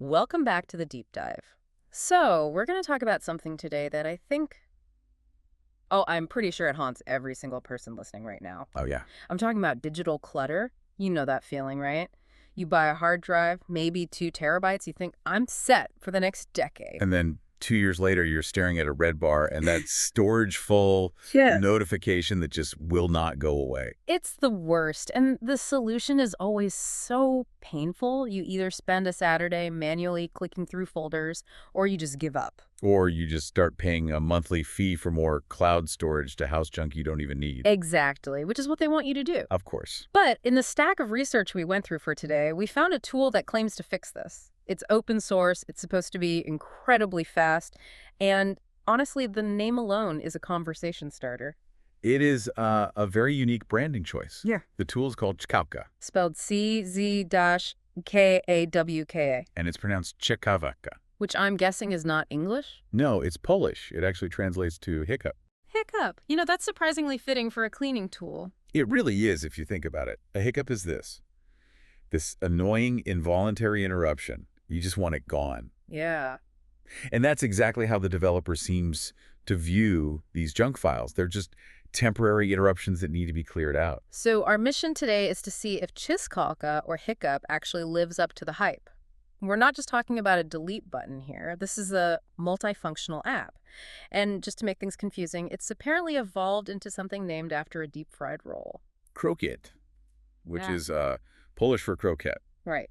Welcome back to the deep dive. So, we're going to talk about something today that I'm pretty sure it haunts every single person listening right now. Oh, yeah. I'm talking about digital clutter. You know that feeling, right? You buy a hard drive, maybe 2 terabytes, you think, I'm set for the next decade. And then 2 years later, you're staring at a red bar and that storage full Yeah. notification that just will not go away. It's the worst, and the solution is always so painful. You either spend a Saturday manually clicking through folders, or you just give up. Or you just start paying a monthly fee for more cloud storage to house junk you don't even need. Exactly, which is what they want you to do. Of course. But in the stack of research we went through for today, we found a tool that claims to fix this. It's open source, it's supposed to be incredibly fast, and honestly, the name alone is a conversation starter. It is a very unique branding choice. Yeah. The tool is called Czkawka, Spelled Czkawka, and it's pronounced Czkawka. which I'm guessing is not English? No, it's Polish. It actually translates to hiccup. Hiccup. You know, that's surprisingly fitting for a cleaning tool. It really is, if you think about it. A hiccup is this annoying involuntary interruption. You just want it gone. Yeah. And that's exactly how the developer seems to view these junk files. They're just temporary interruptions that need to be cleared out. So our mission today is to see if Czkawka or hiccup actually lives up to the hype. We're not just talking about a delete button here. This is a multifunctional app. And just to make things confusing, it's apparently evolved into something named after a deep-fried roll. Krokiet, which Yeah. is Polish for croquette. Right.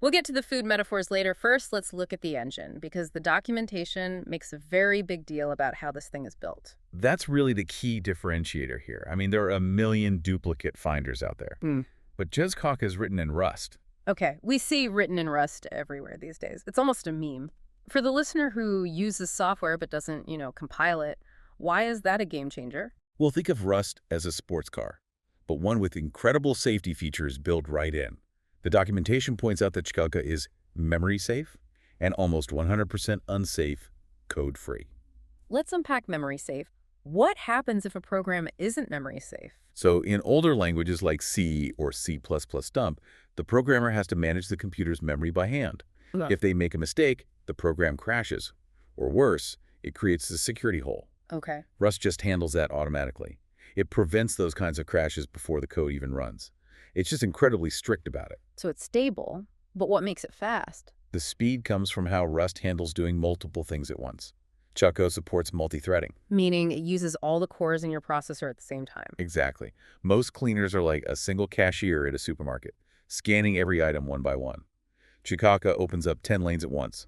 We'll get to the food metaphors later. First, let's look at the engine, because the documentation makes a very big deal about how this thing is built. That's really the key differentiator here. I mean, there are a million duplicate finders out there. But Czkawka is written in Rust. Okay, we see written in Rust everywhere these days. It's almost a meme. For the listener who uses software but doesn't, compile it, why is that a game changer? Well, think of Rust as a sports car, but one with incredible safety features built right in. The documentation points out that Czkawka is memory safe and almost 100% unsafe, code-free. Let's unpack memory safe. What happens if a program isn't memory safe? So in older languages like C or C++ dump, the programmer has to manage the computer's memory by hand. Yeah. If they make a mistake, the program crashes. Or worse, it creates a security hole. Okay. Rust just handles that automatically. It prevents those kinds of crashes before the code even runs. It's just incredibly strict about it. So it's stable, but what makes it fast? The speed comes from how Rust handles doing multiple things at once. Czkawka supports multithreading. Meaning it uses all the cores in your processor at the same time. Exactly. Most cleaners are like a single cashier at a supermarket, scanning every item one by one. Czkawka opens up 10 lanes at once.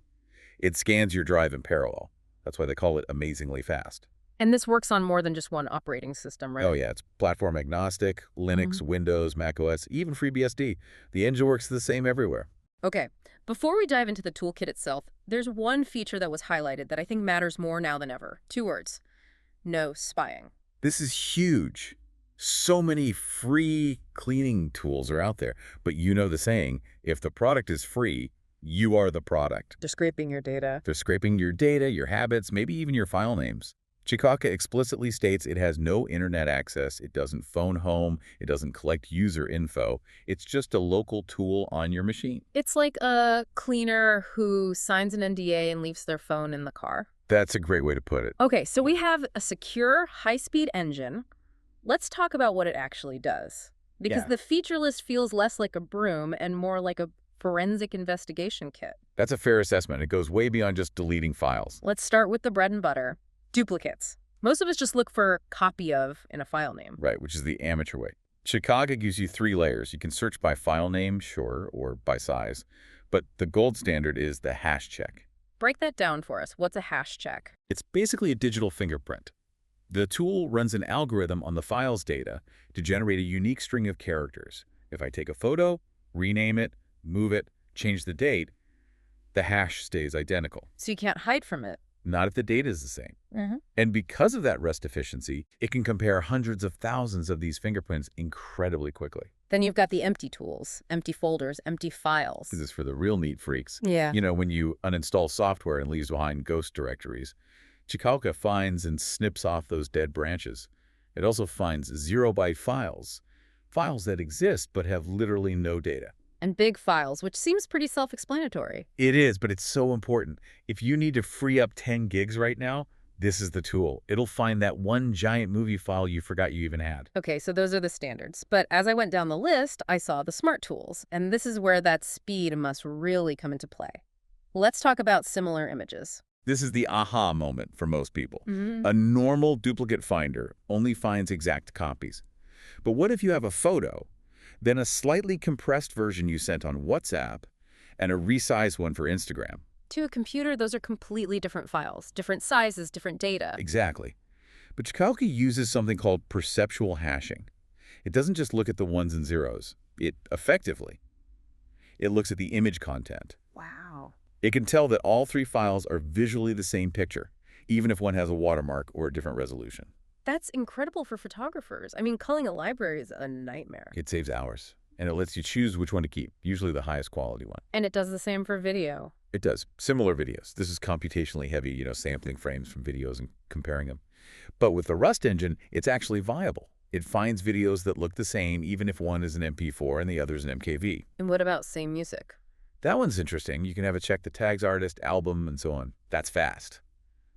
It scans your drive in parallel. That's why they call it amazingly fast. And this works on more than just one operating system, right? Oh yeah, it's platform agnostic, Linux, Windows, macOS, even FreeBSD. The engine works the same everywhere. Okay, before we dive into the toolkit itself, there's one feature that was highlighted that I think matters more now than ever. 2 words. No spying. This is huge. So many free cleaning tools are out there, but you know the saying, if the product is free, you are the product. They're scraping your data. They're scraping your data, your habits, maybe even your file names. Czkawka explicitly states it has no internet access, it doesn't phone home, it doesn't collect user info. It's just a local tool on your machine. It's like a cleaner who signs an NDA and leaves their phone in the car. That's a great way to put it. Okay, so we have a secure, high-speed engine. Let's talk about what it actually does. Because Yeah. the feature list feels less like a broom and more like a forensic investigation kit. That's a fair assessment. It goes way beyond just deleting files. Let's start with the bread and butter. Duplicates. Most of us just look for copy of in a file name. Right, which is the amateur way. Czkawka gives you 3 layers. You can search by file name, sure, or by size. But the gold standard is the hash check. Break that down for us. What's a hash check? It's basically a digital fingerprint. The tool runs an algorithm on the file's data to generate a unique string of characters. If I take a photo, rename it, move it, change the date, the hash stays identical. So you can't hide from it. Not if the data is the same. And because of that rest efficiency, it can compare hundreds of thousands of these fingerprints incredibly quickly. Then you've got the empty tools, empty folders, empty files. This is for the real neat freaks. Yeah. You know, when you uninstall software and leaves behind ghost directories, Czkawka finds and snips off those dead branches. It also finds 0-byte files, files that exist but have literally no data. And big files, which seems pretty self-explanatory. It is, but it's so important. If you need to free up 10 gigs right now, this is the tool. It'll find that one giant movie file you forgot you even had. Okay, so those are the standards. But as I went down the list, I saw the smart tools, and this is where that speed must really come into play. Let's talk about similar images. This is the aha moment for most people. Mm-hmm. A normal duplicate finder only finds exact copies. But what if you have a photo, then a slightly compressed version you sent on WhatsApp, and a resized one for Instagram? To a computer, those are completely different files, different sizes, different data. Exactly. But Czkawka uses something called perceptual hashing. It doesn't just look at the ones and zeros. It looks at the image content. Wow. It can tell that all three files are visually the same picture, even if one has a watermark or a different resolution. That's incredible for photographers. I mean, culling a library is a nightmare. It saves hours, and it lets you choose which one to keep, usually the highest quality one. And it does the same for video. It does. Similar videos. This is computationally heavy, sampling frames from videos and comparing them. But with the Rust engine, it's actually viable. It finds videos that look the same, even if one is an MP4 and the other is an MKV. And what about same music? That one's interesting. You can have it check the tags artist, album, and so on. That's fast.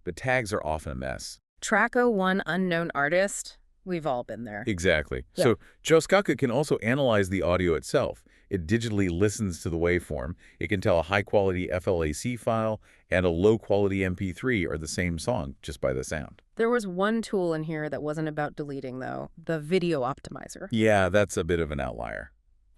But tags are often a mess. Track01 unknown artist? We've all been there. Exactly. Yeah. So Czkawka can also analyze the audio itself. It digitally listens to the waveform. It can tell a high-quality FLAC file and a low-quality MP3 are the same song just by the sound. There was one tool in here that wasn't about deleting, though, the video optimizer. Yeah, that's a bit of an outlier.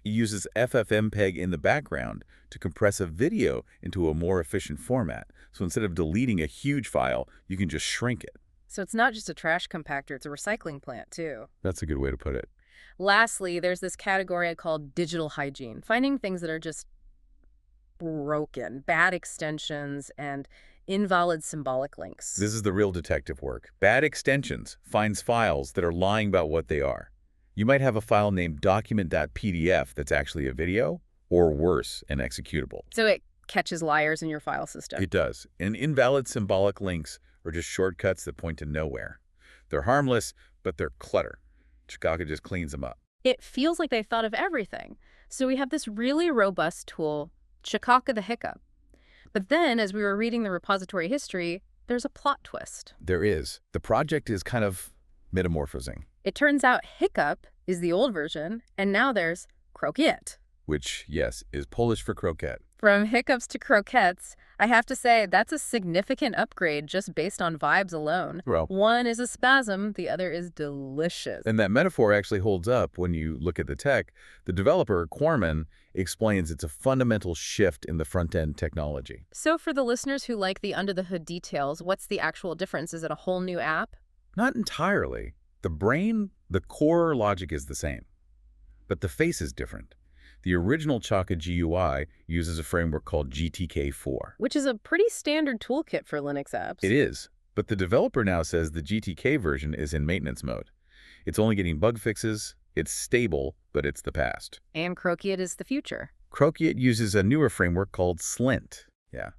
It uses FFmpeg in the background to compress a video into a more efficient format. So instead of deleting a huge file, you can just shrink it. So it's not just a trash compactor, it's a recycling plant, too. That's a good way to put it. Lastly, there's this category I call digital hygiene, finding things that are just broken, bad extensions, and invalid symbolic links. This is the real detective work. Bad extensions finds files that are lying about what they are. You might have a file named document.pdf that's actually a video, or worse, an executable. So it catches liars in your file system. It does. And invalid symbolic links are just shortcuts that point to nowhere. They're harmless, but they're clutter. Czkawka just cleans them up. It feels like they thought of everything. So we have this really robust tool, Czkawka the Hiccup. But then, as we were reading the repository history, there's a plot twist. There is. The project is kind of metamorphosing, It turns out Hiccup is the old version, and now there's Krokiet. which, yes, is Polish for croquette. From hiccups to croquettes, I have to say that's a significant upgrade just based on vibes alone. Well, One is a spasm, the other is delicious. and that metaphor actually holds up when you look at the tech. The developer, qarmin, explains it's a fundamental shift in the front-end technology. So for the listeners who like the under-the-hood details, what's the actual difference? Is it a whole new app? Not entirely. The core logic is the same, but the face is different. The original Czkawka GUI uses a framework called GTK4. Which is a pretty standard toolkit for Linux apps. It is, but the developer now says the GTK version is in maintenance mode. It's only getting bug fixes, it's stable, but it's the past. And Krokiet is the future. Krokiet uses a newer framework called Slint. Yeah.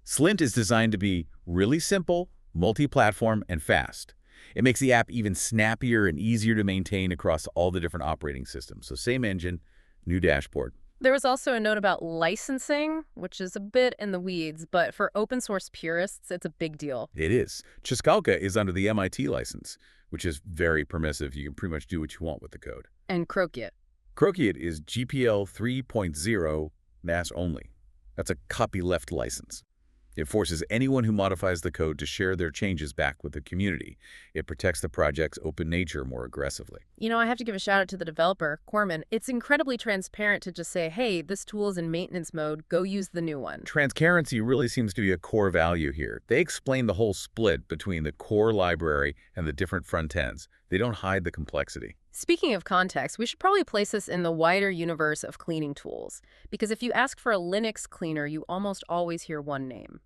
Slint is designed to be really simple, multi-platform, and fast. It makes the app even snappier and easier to maintain across all the different operating systems. So same engine, new dashboard. There was also a note about licensing, which is a bit in the weeds, but for open source purists, it's a big deal. It is. Czkawka is under the MIT license, which is very permissive. You can pretty much do what you want with the code. And Krokiet. Krokiet is GPL 3.0 NAS only. That's a copyleft license. It forces anyone who modifies the code to share their changes back with the community. It protects the project's open nature more aggressively. You know, I have to give a shout out to the developer, qarmin. It's incredibly transparent to just say, hey, this tool is in maintenance mode, go use the new one. Transparency really seems to be a core value here. They explain the whole split between the core library and the different front ends. They don't hide the complexity. Speaking of context, we should probably place this in the wider universe of cleaning tools. Because if you ask for a Linux cleaner, you almost always hear one name.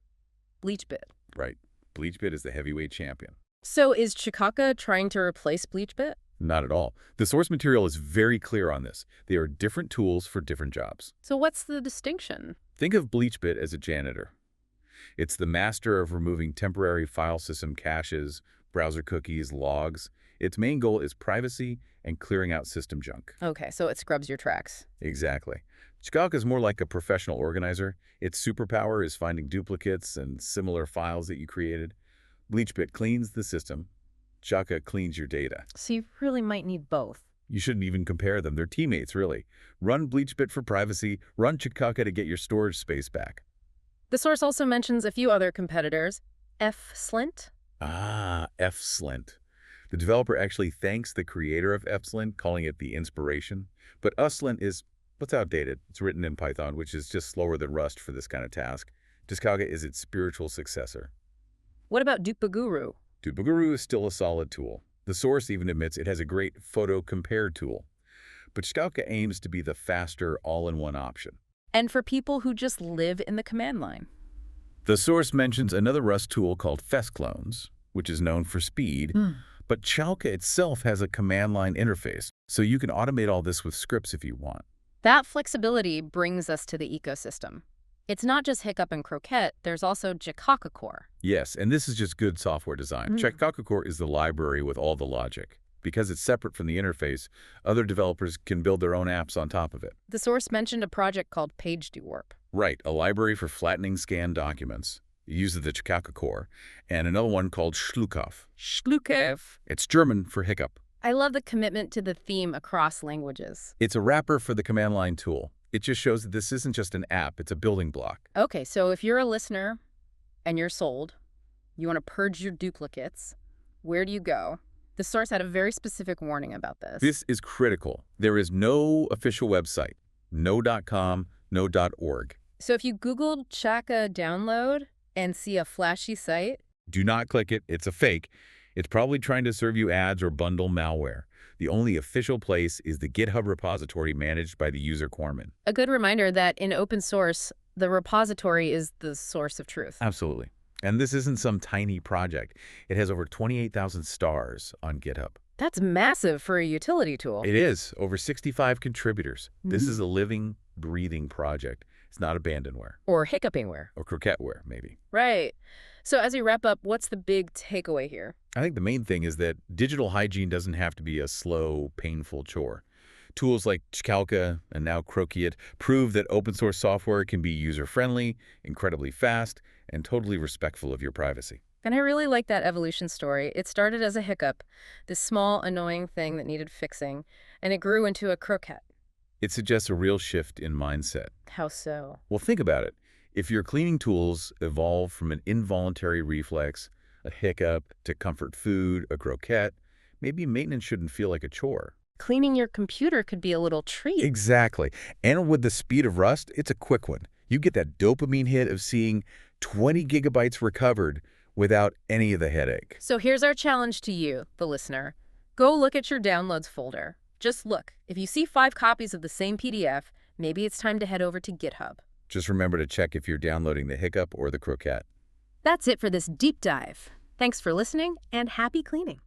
BleachBit. Right. BleachBit is the heavyweight champion. So is Czkawka trying to replace BleachBit? Not at all. The source material is very clear on this. They are different tools for different jobs. So what's the distinction? Think of BleachBit as a janitor. It's the master of removing temporary file system caches, browser cookies, logs. Its main goal is privacy and clearing out system junk. Okay, so it scrubs your tracks. Exactly. Czkawka is more like a professional organizer. Its superpower is finding duplicates and similar files that you created. BleachBit cleans the system. Czkawka cleans your data. So you really might need both. You shouldn't even compare them. They're teammates, really. Run BleachBit for privacy. Run Czkawka to get your storage space back. The source also mentions a few other competitors. F-Slint? Ah, F-Slint. The developer actually thanks the creator of F-Slint, calling it the inspiration. But Uslint is, what's outdated? It's written in Python, which is just slower than Rust for this kind of task. Czkawka is its spiritual successor. What about Dupaguru? Dupaguru is still a solid tool. The source even admits it has a great photo compare tool. But Czkawka aims to be the faster, all-in-one option. And for people who just live in the command line. The source mentions another Rust tool called fsclones, which is known for speed, but Czkawka itself has a command line interface, so you can automate all this with scripts if you want. That flexibility brings us to the ecosystem. It's not just Hiccup and Krokiet, there's also Czkawka core. Yes, and this is just good software design. Czkawka core is the library with all the logic. Because it's separate from the interface, other developers can build their own apps on top of it. The source mentioned a project called PageDoWarp. Right, a library for flattening scanned documents. It uses the Czkawka core, and another one called Schlukav. It's German for hiccup. I love the commitment to the theme across languages. It's a wrapper for the command line tool. It just shows that this isn't just an app, it's a building block. Okay, so if you're a listener and you're sold, you want to purge your duplicates, where do you go? The source had a very specific warning about this. This is critical. There is no official website. No .com, no .org. So if you Googled Czkawka download and see a flashy site, do not click it. It's a fake. It's probably trying to serve you ads or bundle malware. The only official place is the GitHub repository managed by the user qarmin. A good reminder that in open source, the repository is the source of truth. Absolutely. And this isn't some tiny project. It has over 28,000 stars on GitHub. That's massive for a utility tool. It is. Over 65 contributors. This is a living, breathing project. It's not abandonware. Or hiccupingware. Or croquetteware, maybe. Right. So as we wrap up, what's the big takeaway here? I think the main thing is that digital hygiene doesn't have to be a slow, painful chore. Tools like Czkawka and now Krokiet prove that open source software can be user-friendly, incredibly fast, and totally respectful of your privacy. And I really like that evolution story. It started as a hiccup, this small, annoying thing that needed fixing, and it grew into a croquette. It suggests a real shift in mindset. How so? Well, think about it. If your cleaning tools evolve from an involuntary reflex, a hiccup, to comfort food, a croquette, maybe maintenance shouldn't feel like a chore. Cleaning your computer could be a little treat. Exactly. And with the speed of Rust, it's a quick one. You get that dopamine hit of seeing 20 gigabytes recovered without any of the headache. So here's our challenge to you, the listener. Go look at your downloads folder. Just look. If you see 5 copies of the same PDF, maybe it's time to head over to GitHub. Just remember to check if you're downloading the hiccup or the croquette. That's it for this deep dive. Thanks for listening, and happy cleaning.